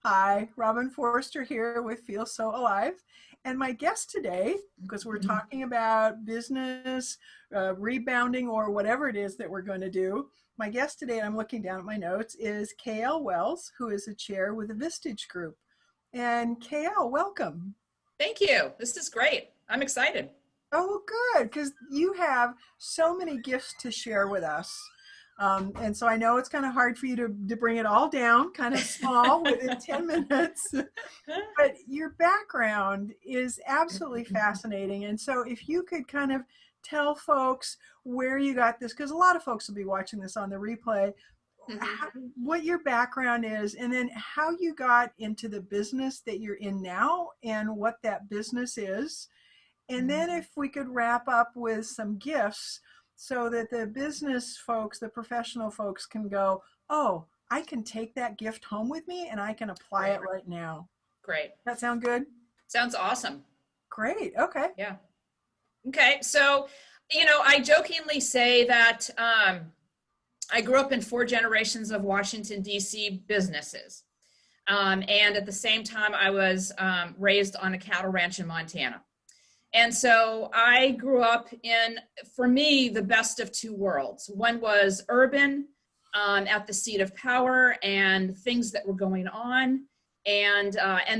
Hi, Robin Forrester here with Feel So Alive. And my guest today, because we're Mhm. talking about business, rebounding, or whatever it is that we're going to do, my guest today, I'm looking down at my notes, is KL Wells, who is a chair with the Vistage Group. And KL, welcome. Thank you. This is great. I'm excited. Oh, good, because you have so many gifts to share with us. And so I know it's kind of hard for you to bring it all down, kind of small within 10 minutes. But your background is absolutely fascinating. And so if you could kind of tell folks where you got this, because a lot of folks will be watching this on the replay, Mhm. how, what your background is, and then how you got into the business that you're in now and what that business is. And then if we could wrap up with some gifts so that the business folks, the professional folks can go, oh, I can take that gift home with me and I can apply it Great. right now. Great. That sound good? Sounds awesome. Great. Okay. Yeah. Okay. So, I jokingly say that I grew up in four generations of Washington, D.C. businesses. And at the same time, I was raised on a cattle ranch in Montana. And so I grew up in, for me, the best of two worlds. One was urban, at the seat of power and things that were going on. And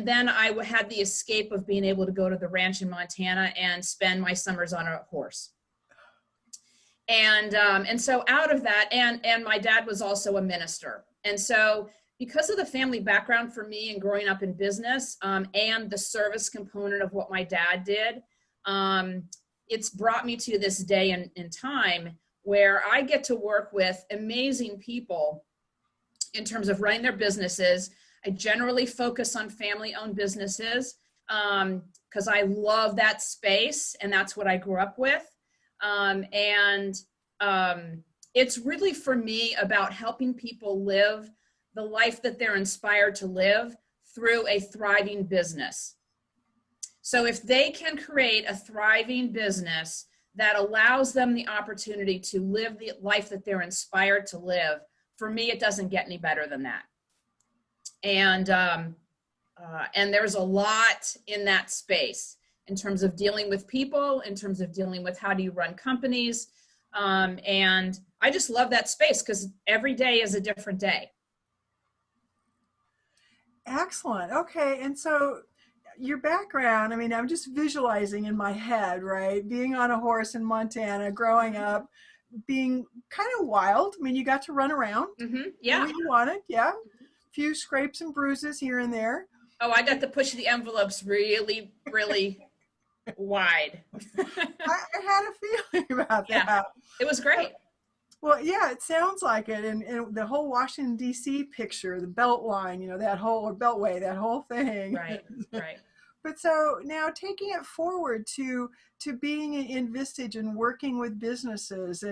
then had the escape of being able to go to the ranch in Montana and spend my summers on a horse. And so out of that, and my dad was also a minister. And so because of the family background for me and growing up in business, and the service component of what my dad did, um, it's brought me to this day in time where I get to work with amazing people in terms of running their businesses. I generally focus on family-owned businesses because I love that space and that's what I grew up with. And it's really for me about helping people live the life that they're inspired to live through a thriving business. So if they can create a thriving business that allows them the opportunity to live the life that they're inspired to live, for me, it doesn't get any better than that. And and there's a lot in that space in terms of dealing with people, in terms of dealing with how do you run companies. And I just love that space because every day is a different day. Excellent. Okay. And so your background, I mean, I'm just visualizing in my head, right? Being on a horse in Montana, growing Mm-hmm. up, being kind of wild. I mean, you got to run around, Mm-hmm. do Yeah. what you wanted. Yeah. A few scrapes and bruises here and there. Oh, I got to push the envelopes really, really wide. I had a feeling about Yeah, that. it was great. Well, yeah, it sounds like it. And the whole Washington, D.C. picture, the belt line, that whole, or beltway, that whole thing. Right, right. But so now taking it forward to being in Vistage and working with businesses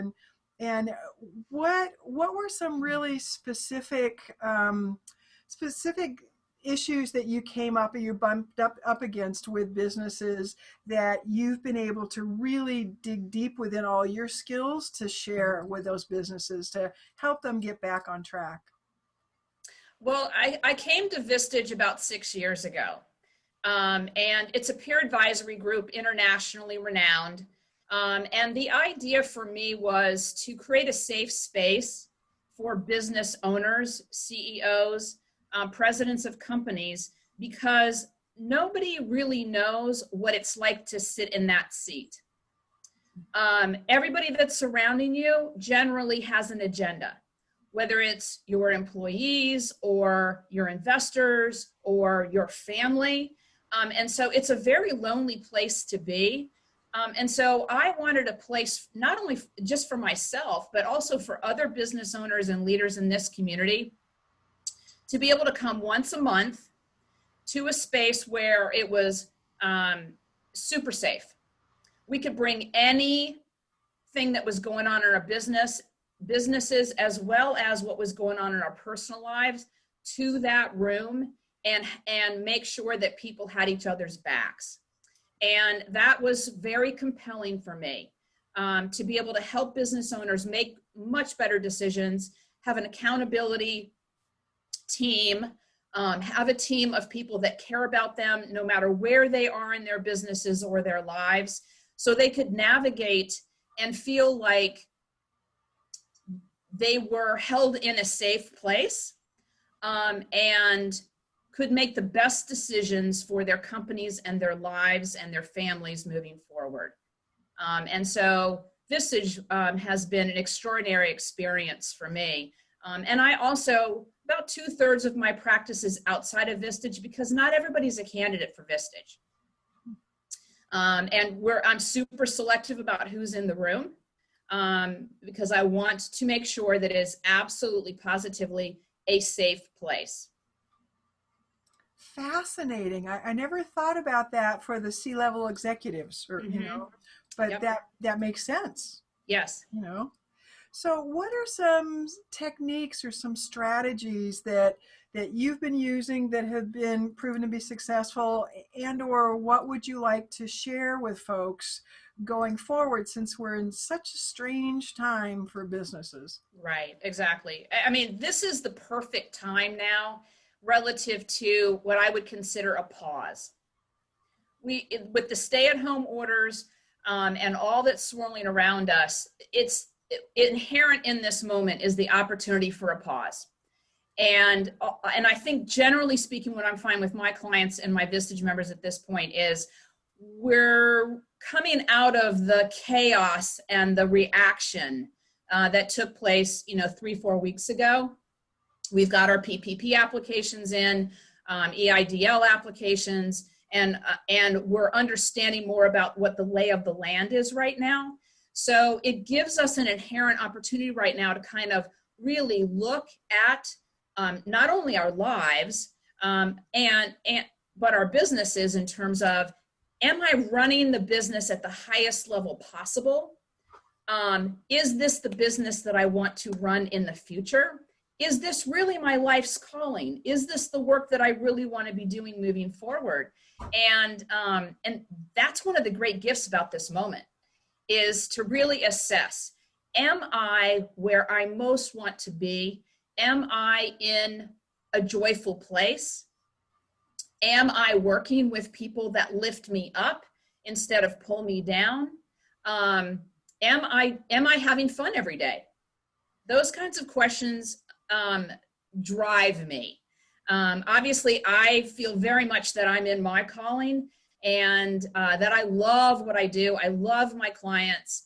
and what were some really specific issues that you came up or you bumped up against with businesses that you've been able to really dig deep within all your skills to share with those businesses to help them get back on track? Well, I came to Vistage about 6 years ago. And it's a peer advisory group, internationally renowned. And the idea for me was to create a safe space for business owners, CEOs, presidents of companies, because nobody really knows what it's like to sit in that seat. Everybody that's surrounding you generally has an agenda, whether it's your employees or your investors or your family. And so it's a very lonely place to be. And so I wanted a place not only just for myself, but also for other business owners and leaders in this community to be able to come once a month to a space where it was super safe. We could bring anything that was going on in our businesses, as well as what was going on in our personal lives, to that room and make sure that people had each other's backs. And that was very compelling for me, to be able to help business owners make much better decisions, have an accountability team, have a team of people that care about them no matter where they are in their businesses or their lives, so they could navigate and feel like they were held in a safe place, and could make the best decisions for their companies and their lives and their families moving forward. And so Vistage has been an extraordinary experience for me. And I also, about 2/3 of my practice is outside of Vistage because not everybody's a candidate for Vistage. And I'm super selective about who's in the room, because I want to make sure that it is absolutely positively a safe place. Fascinating. I never thought about that for the C-level executives, or but Yep. that makes sense. Yes. So what are some techniques or some strategies that you've been using that have been proven to be successful, and or what would you like to share with folks going forward, since we're in such a strange time for businesses? Right, exactly. I mean, this is the perfect time now relative to what I would consider a pause. With the stay-at-home orders, and all that's swirling around us, it's inherent in this moment is the opportunity for a pause. And I think generally speaking, what I'm finding with my clients and my Vistage members at this point is we're coming out of the chaos and the reaction that took place, 3-4 weeks ago. We've got our PPP applications in, EIDL applications, and we're understanding more about what the lay of the land is right now. So it gives us an inherent opportunity right now to kind of really look at not only our lives, but our businesses, in terms of, am I running the business at the highest level possible? Is this the business that I want to run in the future? Is this really my life's calling? Is this the work that I really want to be doing moving forward? And that's one of the great gifts about this moment, is to really assess, am I where I most want to be? Am I in a joyful place? Am I working with people that lift me up instead of pull me down? Am I having fun every day? Those kinds of questions drive me. Obviously, I feel very much that I'm in my calling, and that I love what I do. I love my clients,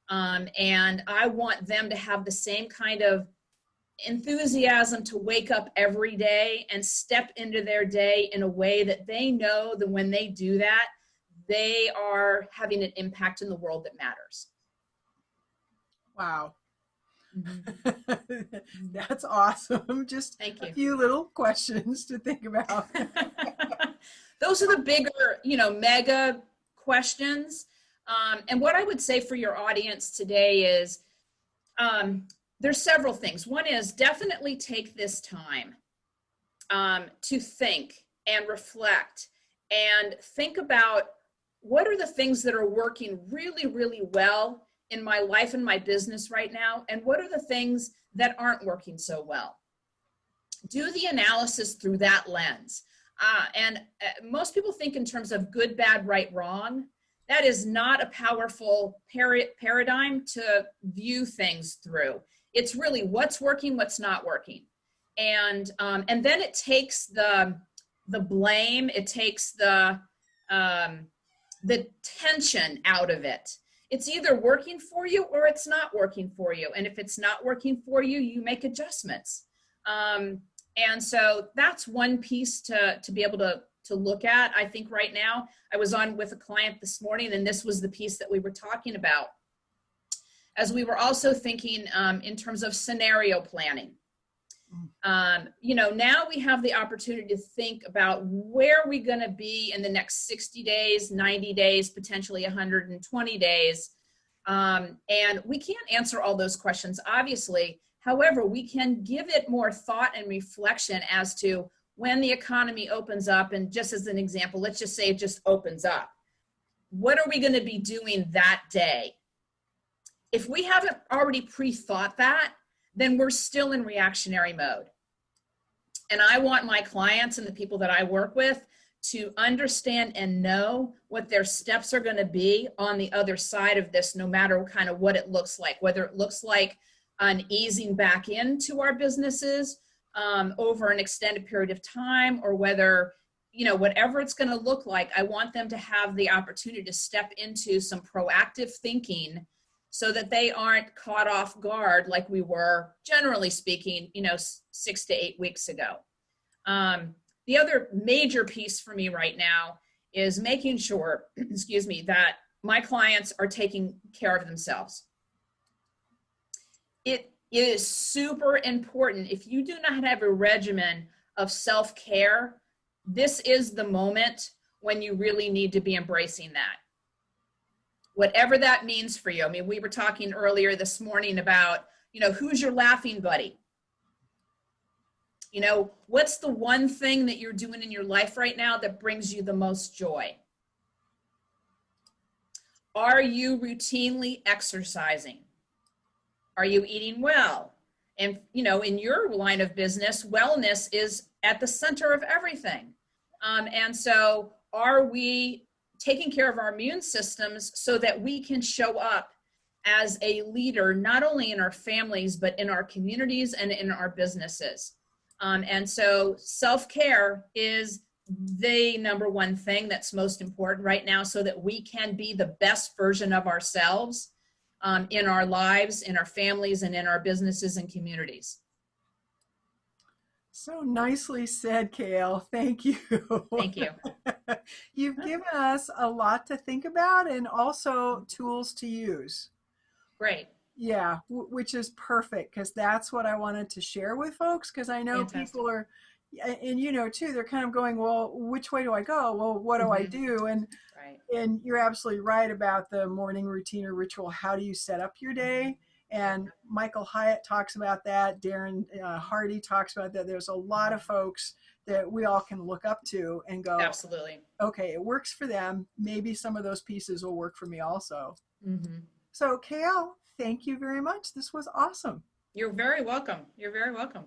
and I want them to have the same kind of enthusiasm to wake up every day and step into their day in a way that they know that when they do that, they are having an impact in the world that matters. Wow. Mm-hmm. That's awesome. Just Thank a you. few little questions to think about. Those are the bigger, mega questions. And what I would say for your audience today is, there's several things. One is, definitely take this time to think and reflect and think about, what are the things that are working really, really well in my life and my business right now, and what are the things that aren't working so well. Do the analysis through that lens. And most people think in terms of good, bad, right, wrong. That is not a powerful paradigm to view things through. It's really what's working, what's not working. And then it takes the blame, it takes the tension out of it. It's either working for you or it's not working for you. And if it's not working for you, you make adjustments. And so that's one piece to be able to look at. I think right now, I was on with a client this morning, and this was the piece that we were talking about, as we were also thinking in terms of scenario planning. Now we have the opportunity to think about, where are we going to be in the next 60 days, 90 days, potentially 120 days. And we can't answer all those questions, obviously. However, we can give it more thought and reflection as to when the economy opens up. And just as an example, let's just say it just opens up. What are we going to be doing that day? If we haven't already pre-thought that, then we're still in reactionary mode. And I want my clients and the people that I work with to understand and know what their steps are going to be on the other side of this, no matter kind of what it looks like, whether it looks like an easing back into our businesses over an extended period of time, or whether, whatever it's going to look like, I want them to have the opportunity to step into some proactive thinking so that they aren't caught off guard like we were, generally speaking, 6 to 8 weeks ago. The other major piece for me right now is making sure, excuse me, that my clients are taking care of themselves. It is super important. If you do not have a regimen of self-care, this is the moment when you really need to be embracing that. Whatever that means for you. I mean, we were talking earlier this morning about, who's your laughing buddy? What's the one thing that you're doing in your life right now that brings you the most joy? Are you routinely exercising? Are you eating well? And, in your line of business, wellness is at the center of everything. And so are we taking care of our immune systems so that we can show up as a leader, not only in our families, but in our communities and in our businesses? And so self-care is the number one thing that's most important right now, so that we can be the best version of ourselves in our lives, in our families, and in our businesses and communities. So nicely said, Kale. Thank you. Thank you. You've given us a lot to think about and also tools to use. Great. Yeah, which is perfect, because that's what I wanted to share with folks, because I know Fantastic. people are, and too, they're kind of going, well, which way do I go? Well, what do I do? Right. And you're absolutely right about the morning routine or ritual. How do you set up your day? And Michael Hyatt talks about that. Darren Hardy talks about that. There's a lot of folks that we all can look up to and go, Absolutely. okay, it works for them. Maybe some of those pieces will work for me also. Mm-hmm. So, Kale, thank you very much. This was awesome. You're very welcome. You're very welcome.